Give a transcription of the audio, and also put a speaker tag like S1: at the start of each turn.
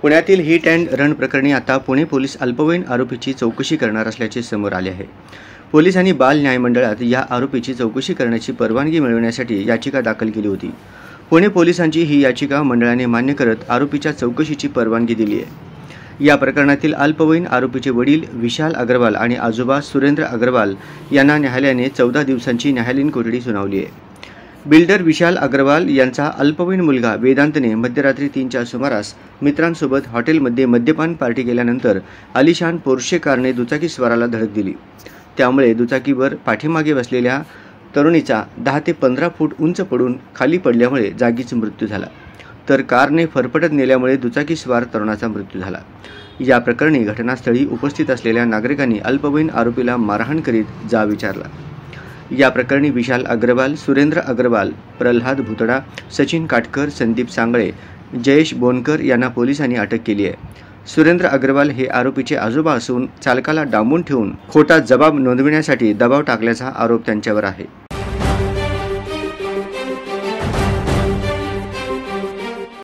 S1: पुण्यातील hit and run प्रकरणी आता पुणे पोलीस अल्पवयीन आरोपीची चौकशी करणार असल्याचे समोर आले आहे। पोलिसांनी बाल न्याय मंडळात या आरोपीची चौकशी करण्याची परवानगी मिळवण्यासाठी याचिका दाखल केली होती। पुणे पोलिसांची ही याचिका मंडळाने मान्य करत आरोपीच्या चौकशीची परवानगी दिली आहे। या प्रकरणातील अल्पवयीन आरोपीचे वडील विशाल अग्रवाल आणि आजोबा सुरेंद्र अग्रवाल यांना न्यायालयाने 14 दिवसांची न्यायालयीन कोठडी सुनावली आहे। बिल्डर विशाल अग्रवाल यांचा अल्पवयीन मुलगा वेदांतने मध्यरात्री 3च्या सुमारास मित्रांसोबत हॉटेलमध्ये मद्यपान पार्टी केल्यानंतर आलिशान पोर्शे कारने दुचाकीस्वाराला धडक दिली। त्यामुळे दुचाकीवर पाठीमागे बसलेल्या तरुणीचा 10 ते 15 फूट उंच पडून खाली पडल्यामुळे जागीच मृत्यू झाला, तर कारने फरफटत नेल्यामुळे दुचाकीस्वार तरुणाचा मृत्यू झाला। या प्रकरणी घटनास्थळी उपस्थित असलेल्या नागरिकांनी अल्पवयीन आरोपीला मारहाण करीत जाब विचारला। या प्रकरणी विशाल अग्रवाल, सुरेंद्र अग्रवाल, प्रल्हाद भुतडा, सचिन काटकर, संदीप सांगळे, जयेश बोनकर यांना पोलिसांनी अटक केली आहे। सुरेंद्र अग्रवाल हे आरोपीचे आजोबा असून चालकाला डांबून ठेवून खोटा जबाब नोंदविण्यासाठी दबाव टाकल्याचा आरोप त्यांच्यावर आहे।